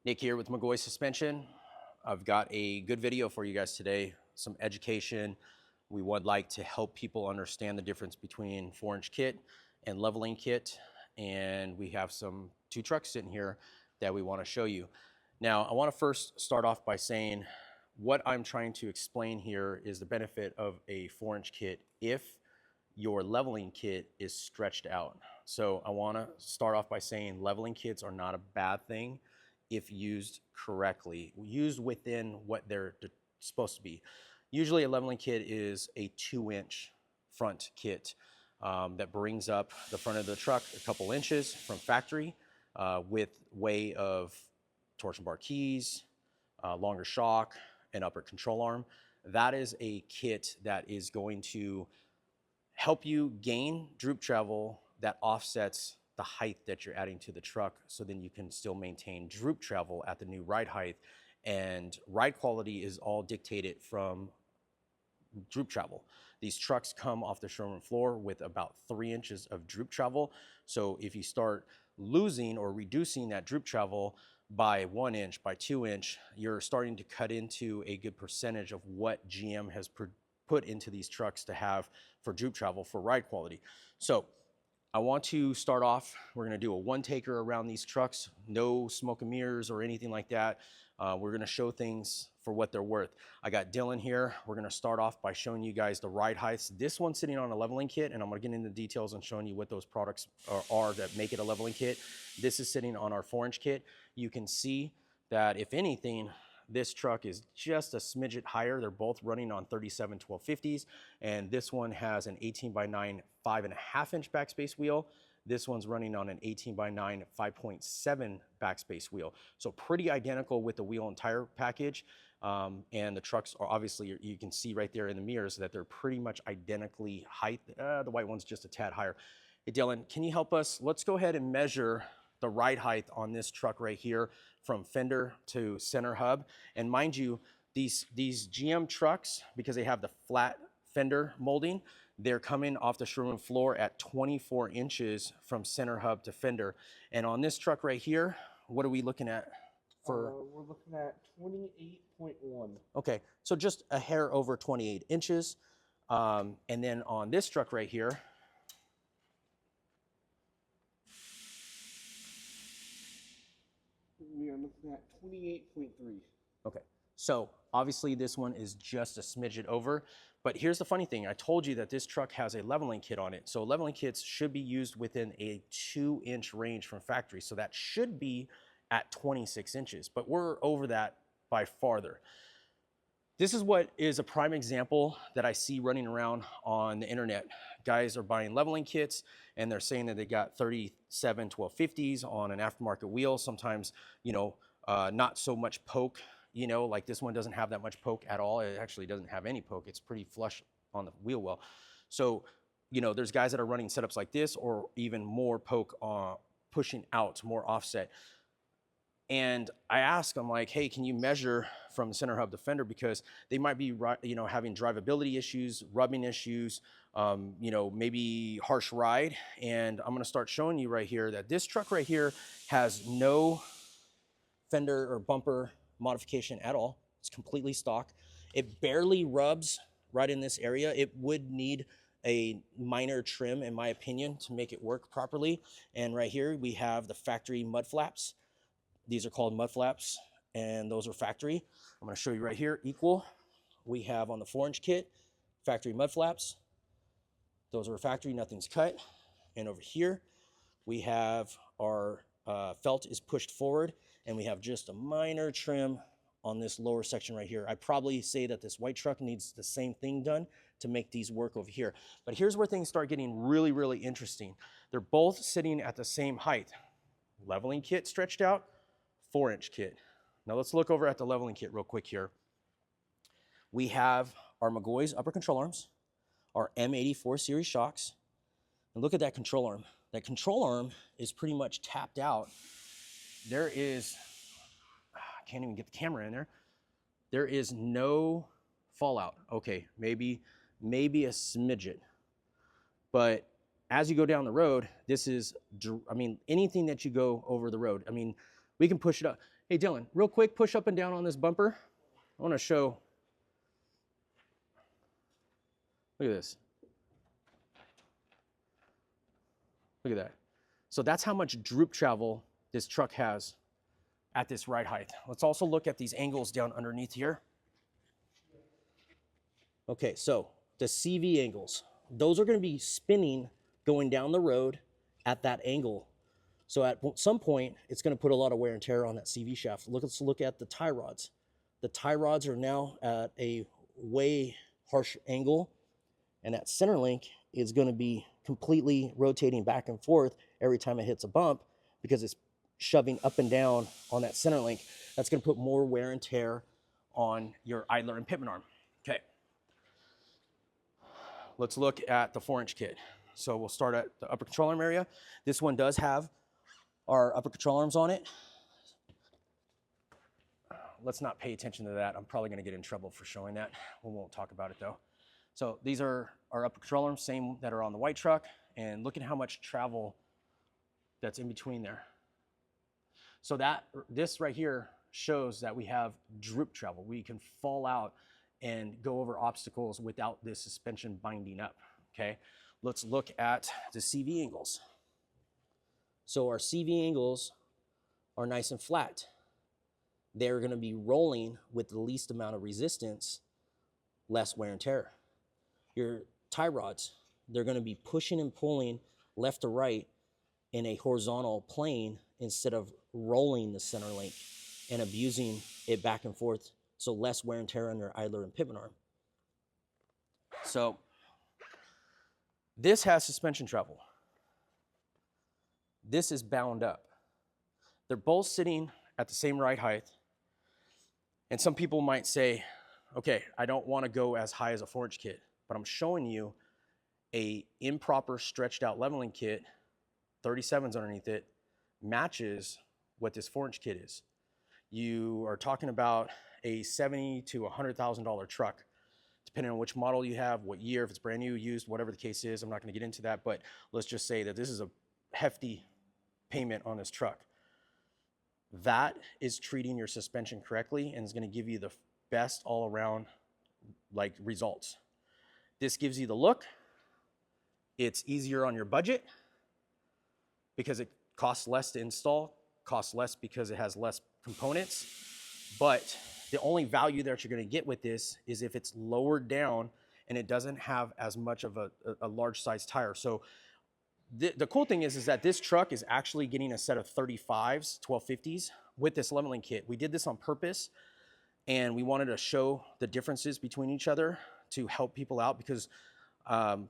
Nick here with McGaughys Suspension. I've got a good video for you guys today, some education. We would like to help people understand the difference between 4-inch kit and leveling kit. And we have two trucks sitting here that we want to show you. Now, I want to first start off by saying what I'm trying to explain here is the benefit of a 4-inch kit if your leveling kit is stretched out. So I want to start off by saying leveling kits are not a bad thing if used correctly, used within what they're supposed to be. Usually a leveling kit is a 2-inch front kit that brings up the front of the truck a couple inches from factory with way of torsion bar keys, longer shock, and upper control arm. That is a kit that is going to help you gain droop travel that offsets the height that you're adding to the truck, so then you can still maintain droop travel at the new ride height. And ride quality is all dictated from droop travel. These trucks come off the showroom floor with about 3 inches of droop travel. So if you start losing or reducing that droop travel by 1 inch, by 2 inch, you're starting to cut into a good percentage of what GM has put into these trucks to have for droop travel for ride quality. So I want to start off, we're gonna do a one-taker around these trucks, no smoke and mirrors or anything like that. We're gonna show things for what they're worth. I got Dylan here. We're gonna start off by showing you guys the ride heights. This one's sitting on a leveling kit, and I'm gonna get into the details and showing you what those products are that make it a leveling kit. This is sitting on our 4-inch kit. You can see that if anything, this truck is just a smidget higher. They're both running on 37 1250s, and this one has an 18x9 5.5-inch backspace wheel. This one's running on an 18x9 5.7 backspace wheel. So pretty identical with the wheel and tire package. And the trucks are obviously, you can see right there in the mirrors that they're pretty much identically height. The white one's just a tad higher. Hey Dylan, can you help us? Let's go ahead and measure the ride height on this truck right here from fender to center hub. And mind you, these GM trucks, because they have the flat fender molding, they're coming off the showroom floor at 24 inches from center hub to fender. And on this truck right here, what are we looking at for? We're looking at 28.1. Okay, so just a hair over 28 inches. And then on this truck right here, We are looking at 28.3. okay, so obviously this one is just a smidget over, but here's the funny thing. I told you that this truck has a leveling kit on it. So leveling kits should be used within a 2-inch range from factory. So that should be at 26 inches, but we're over that by farther. This is what is a prime example that I see running around on the internet. Guys are buying leveling kits and they're saying that they got 37 1250s on an aftermarket wheel. Sometimes, you know, not so much poke, you know, like this one doesn't have that much poke at all. It actually doesn't have any poke. It's pretty flush on the wheel well. So, you know, there's guys that are running setups like this or even more poke pushing out, more offset. And I ask them like, hey, can you measure from the center hub to fender? Because they might be, you know, having drivability issues, rubbing issues, you know, maybe harsh ride. And I'm gonna start showing you right here that this truck right here has no fender or bumper modification at all. It's completely stock. It barely rubs right in this area. It would need a minor trim, in my opinion, to make it work properly. And right here we have the factory mud flaps. These are called mud flaps, and those are factory. I'm gonna show you right here, equal. We have on the 4-inch kit, factory mud flaps. Those are factory, nothing's cut. And over here, we have our felt is pushed forward, and we have just a minor trim on this lower section right here. I'd probably say that this white truck needs the same thing done to make these work over here. But here's where things start getting really, really interesting. They're both sitting at the same height. Leveling kit stretched out, 4-inch kit. Now let's look over at the leveling kit real quick here. We have our McGaughys upper control arms, our M84 series shocks, and look at that control arm. That control arm is pretty much tapped out. There is, I can't even get the camera in there. There is no fallout. Okay, maybe a smidget. But as you go down the road, this is, I mean, anything that you go over the road, I mean, We can push it up. Hey, Dylan, real quick, push up and down on this bumper. I want to show. Look at this. Look at that. So that's how much droop travel this truck has at this ride height. Let's also look at these angles down underneath here. Okay, so the CV angles, those are going to be spinning going down the road at that angle. So at some point, it's going to put a lot of wear and tear on that CV shaft. Let's look at the tie rods. The tie rods are now at a way harsh angle, and that center link is going to be completely rotating back and forth every time it hits a bump because it's shoving up and down on that center link. That's going to put more wear and tear on your idler and pitman arm. Okay. Let's look at the 4-inch kit. So we'll start at the upper control arm area. This one does have our upper control arms on it. Let's not pay attention to that. I'm probably going to get in trouble for showing that. We won't talk about it though. So these are our upper control arms, same that are on the white truck. And look at how much travel that's in between there. So this right here shows that we have droop travel. We can fall out and go over obstacles without this suspension binding up, okay? Let's look at the CV angles. So our CV angles are nice and flat. They're gonna be rolling with the least amount of resistance, less wear and tear. Your tie rods, they're gonna be pushing and pulling left to right in a horizontal plane instead of rolling the center link and abusing it back and forth, so less wear and tear on your idler and pitman arm. So this has suspension travel. This is bound up. They're both sitting at the same ride height. And some people might say, okay, I don't want to go as high as a 4-inch kit, but I'm showing you a improper stretched out leveling kit, 37s underneath it, matches what this 4-inch kit is. You are talking about a $70,000 to $100,000 truck, depending on which model you have, what year, if it's brand new, used, whatever the case is. I'm not going to get into that, but let's just say that this is a hefty payment on this truck. That is treating your suspension correctly and is going to give you the best all around like results. This gives you the look. It's easier on your budget because it costs less to install, costs less because it has less components. But the only value that you're going to get with this is if it's lowered down and it doesn't have as much of a large size tire. So the cool thing is that this truck is actually getting a set of 35s, 1250s with this leveling kit. We did this on purpose and we wanted to show the differences between each other to help people out because,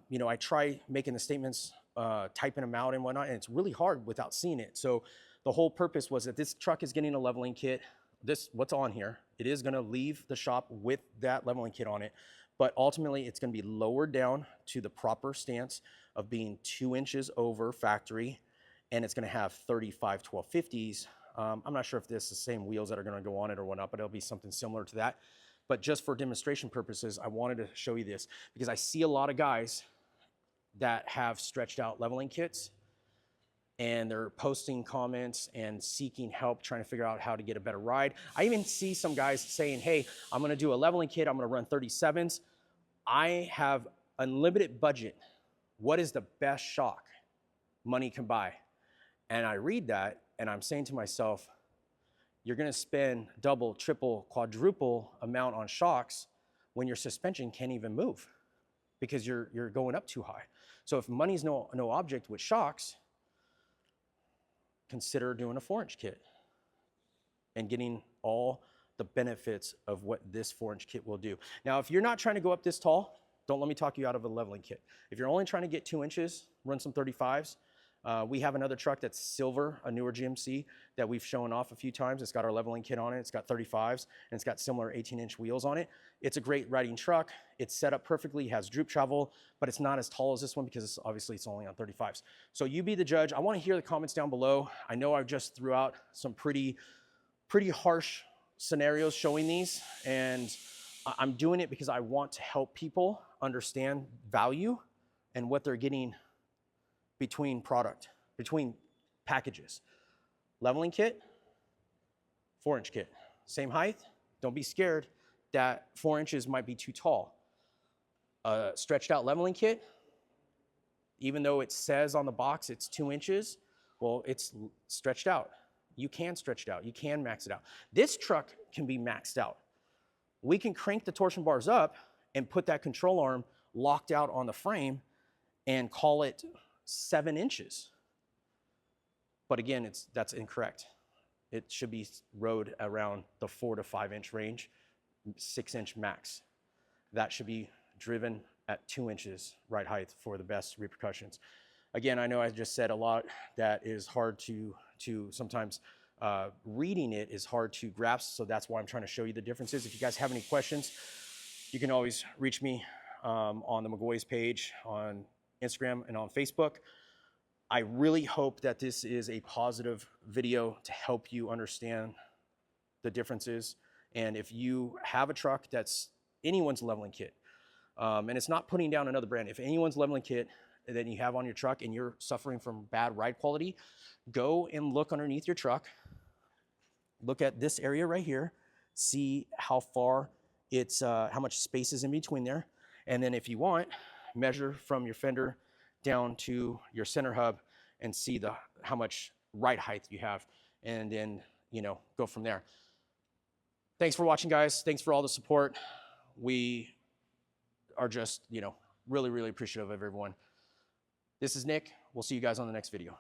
you know, I try making the statements, typing them out and whatnot, and it's really hard without seeing it. So the whole purpose was that this truck is getting a leveling kit. What's on here, it is gonna leave the shop with that leveling kit on it, but ultimately it's gonna be lowered down to the proper stance of being 2 inches over factory, and it's gonna have 35 1250s. I'm not sure if this is the same wheels that are gonna go on it or whatnot, but it'll be something similar to that. But just for demonstration purposes, I wanted to show you this because I see a lot of guys that have stretched out leveling kits and they're posting comments and seeking help, trying to figure out how to get a better ride. I even see some guys saying, hey, I'm gonna do a leveling kit, I'm gonna run 37s. I have unlimited budget. What is the best shock money can buy? And I read that and I'm saying to myself, you're gonna spend double, triple, quadruple amount on shocks when your suspension can't even move because you're going up too high. So if money's no object with shocks, consider doing a 4-inch kit and getting all the benefits of what this 4-inch kit will do. Now, if you're not trying to go up this tall, don't let me talk you out of a leveling kit. If you're only trying to get 2 inches, run some 35s. We have another truck that's silver, a newer GMC that we've shown off a few times. It's got our leveling kit on it. It's got 35s and it's got similar 18-inch wheels on it. It's a great riding truck. It's set up perfectly, has droop travel, but it's not as tall as this one because obviously it's only on 35s. So you be the judge. I want to hear the comments down below. I know I just threw out some pretty harsh scenarios showing these, and I'm doing it because I want to help people understand value and what they're getting between packages. Leveling kit, 4-inch kit. Same height. Don't be scared that 4 inches might be too tall. A stretched out leveling kit, even though it says on the box it's 2 inches, well, it's stretched out. You can stretch it out. You can max it out. This truck can be maxed out. We can crank the torsion bars up and put that control arm locked out on the frame and call it 7 inches. But again, that's incorrect. It should be rode around the 4 to 5 inch range, 6 inch max. That should be driven at 2 inches ride height for the best repercussions. Again, I know I just said a lot that is hard to sometimes reading it is hard to grasp, so that's why I'm trying to show you the differences. If you guys have any questions, you can always reach me on the McGaughys page on Instagram and on Facebook. I really hope that this is a positive video to help you understand the differences. And if you have a truck that's anyone's leveling kit, and it's not putting down another brand, if anyone's leveling kit that you have on your truck and you're suffering from bad ride quality, go and look underneath your truck. Look at this area right here. See how far it's, how much space is in between there. And then if you want, measure from your fender down to your center hub and see how much ride height you have, and then, you know, go from there. Thanks for watching, guys. Thanks for all the support. We are just, you know, really, really appreciative of everyone. This is Nick. We'll see you guys on the next video.